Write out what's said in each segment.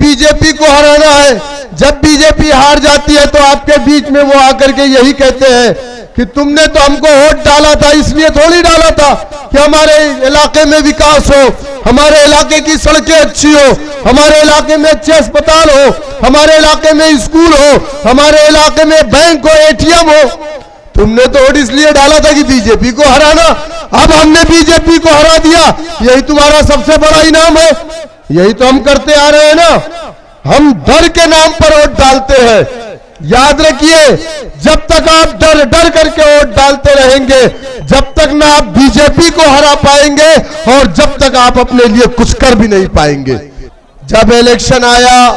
BJP को हराना है। जब बीजेपी हार जाती है तो आपके बीच में वो आकर के यही कहते हैं कि तुमने तो हमको वोट डाला था, इसलिए थोड़ी डाला था कि हमारे इलाके में विकास हो, हमारे इलाके की सड़कें अच्छी हो, हमारे इलाके में अच्छे अस्पताल हो, हमारे इलाके में स्कूल हो, हमारे इलाके में बैंक हो, एटीएम हो। तुमने तो वोट इसलिए डाला था कि बीजेपी को हराना। अब हमने बीजेपी को हरा दिया, यही तुम्हारा सबसे बड़ा इनाम है। यही तो हम करते आ रहे हैं ना। हम डर के नाम पर वोट डालते हैं। याद रखिए, जब तक आप डर डर करके वोट डालते रहेंगे, जब तक ना आप बीजेपी को हरा पाएंगे और जब तक आप अपने लिए कुछ कर भी नहीं पाएंगे। जब इलेक्शन आया,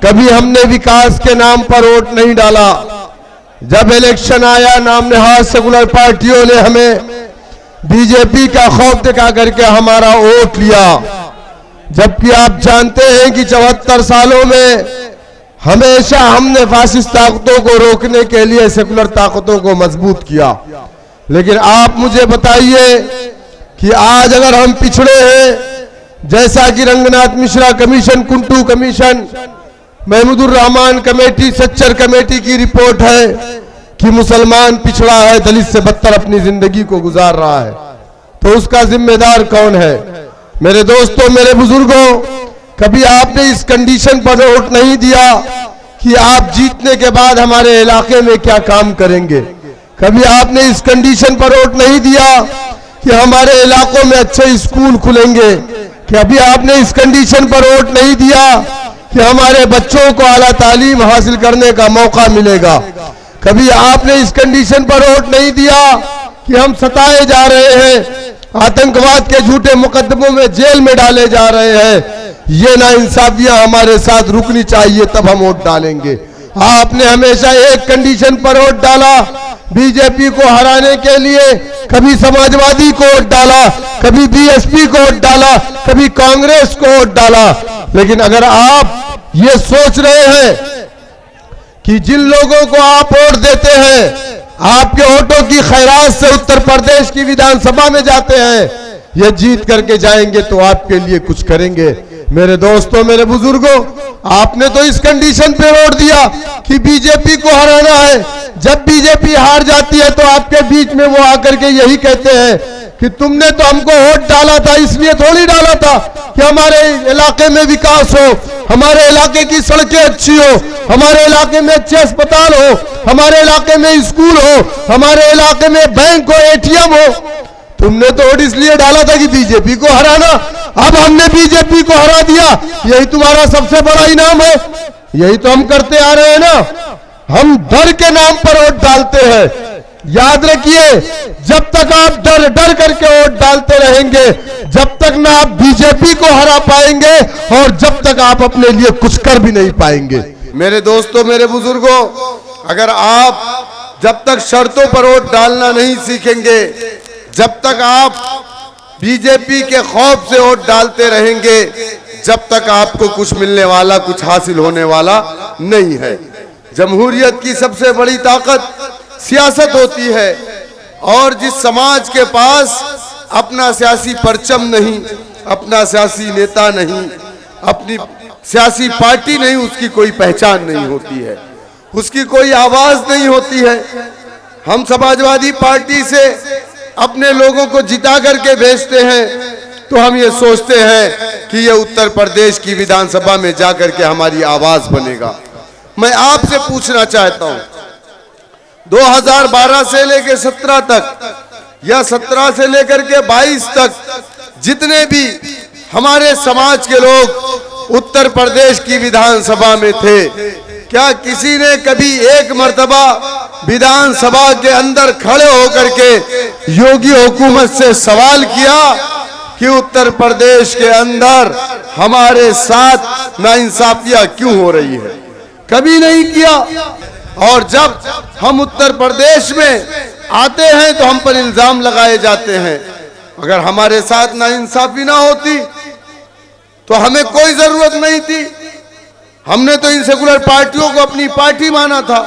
कभी हमने विकास के नाम पर वोट नहीं डाला। जब इलेक्शन आया, नाम नहाद सेकुलर पार्टियों ने हमें बीजेपी का खौफ दिखा करके हमारा वोट लिया। जबकि आप जानते हैं कि 74 सालों में हमेशा हमने फासिस्ट ताकतों को रोकने के लिए सेकुलर ताकतों को मजबूत किया। लेकिन आप मुझे बताइए कि आज अगर हम पिछड़े हैं, जैसा कि Ranganath Mishra commission, Kundu commission, Mahmoodur Rahman committee, Sachar committee की रिपोर्ट है कि मुसलमान पिछड़ा है, दलित से बदतर अपनी जिंदगी को गुजार रहा है, तो उसका जिम्मेदार कौन है? मेरे दोस्तों, मेरे बुजुर्गों, कभी आपने इस कंडीशन पर वोट नहीं दिया कि आप जीतने के बाद हमारे इलाके में क्या काम करेंगे। कभी आपने इस कंडीशन पर वोट नहीं दिया कि हमारे इलाकों में अच्छे स्कूल खुलेंगे। कभी आपने इस कंडीशन पर वोट नहीं दिया कि हमारे बच्चों को आला तालीम हासिल करने का मौका मिलेगा। कभी आपने इस कंडीशन पर वोट नहीं दिया कि हम सताए जा रहे हैं, आतंकवाद के झूठे मुकदमों में जेल में डाले जा रहे हैं। ये नाइंसाफियां हमारे साथ रुकनी चाहिए, तब हम वोट डालेंगे। आपने हमेशा एक कंडीशन पर वोट डाला, बीजेपी को हराने के लिए। कभी समाजवादी को वोट डाला, कभी बीएसपी को वोट डाला, कभी कांग्रेस को वोट डाला। लेकिन अगर आप ये सोच रहे हैं कि जिन लोगों को आप वोट देते हैं, आपके वोटों की खैरात से उत्तर प्रदेश की विधानसभा में जाते हैं, ये जीत करके जाएंगे तो आपके लिए कुछ करेंगे। मेरे दोस्तों, मेरे बुजुर्गों, आपने तो इस कंडीशन पे वोट दिया कि बीजेपी को हराना है। जब बीजेपी हार जाती है तो आपके बीच में वो आकर के यही कहते हैं कि तुमने तो हमको वोट डाला था, इसलिए थोड़ी डाला था कि हमारे इलाके में विकास हो, हमारे इलाके की सड़कें अच्छी हो, हमारे इलाके में अच्छे अस्पताल हो, हमारे इलाके में स्कूल हो, हमारे इलाके में बैंक हो, एटीएम हो। तुमने तो वोट इसलिए डाला था कि बीजेपी को हराना। अब हमने बीजेपी को हरा दिया, यही तुम्हारा सबसे बड़ा इनाम है। यही तो हम करते आ रहे हैं ना। हम डर के नाम पर वोट डालते हैं। याद रखिए, जब तक आप डर डर करके वोट डालते रहेंगे, जब तक ना आप बीजेपी को हरा पाएंगे और जब तक आप अपने लिए कुछ कर भी नहीं पाएंगे। मेरे दोस्तों, मेरे बुजुर्गों, अगर आप जब तक शर्तों पर वोट डालना नहीं सीखेंगे, जब तक आप बीजेपी के खौफ से वोट डालते रहेंगे, जब तक आपको कुछ मिलने वाला, कुछ हासिल होने वाला नहीं है। जमहूरियत की सबसे बड़ी ताकत सियासत होती है, और जिस समाज के पास अपना सियासी परचम नहीं, अपना सियासी नेता नहीं, अपनी सियासी पार्टी नहीं, उसकी कोई पहचान नहीं होती है, उसकी कोई आवाज नहीं होती है। हम समाजवादी पार्टी से अपने लोगों को जिता करके भेजते हैं तो हम ये सोचते हैं कि ये उत्तर प्रदेश की विधानसभा में जाकर के हमारी आवाज बनेगा। मैं आपसे पूछना चाहता हूं, 2012 से लेकर 17 तक या 17 से लेकर के 22 तक जितने भी हमारे समाज के लोग उत्तर प्रदेश की विधानसभा में थे, क्या किसी ने कभी एक मर्तबा विधानसभा के अंदर खड़े होकर के योगी हुकूमत से सवाल किया कि उत्तर प्रदेश के अंदर हमारे साथ नाइंसाफियां क्यों हो रही है? कभी नहीं किया। और जब हम उत्तर प्रदेश में आते हैं तो हम पर इल्जाम लगाए जाते हैं। अगर हमारे साथ नाइंसाफी ना होती तो हमें कोई जरूरत नहीं थी। हमने तो इन सेकुलर पार्टियों को अपनी पार्टी माना था।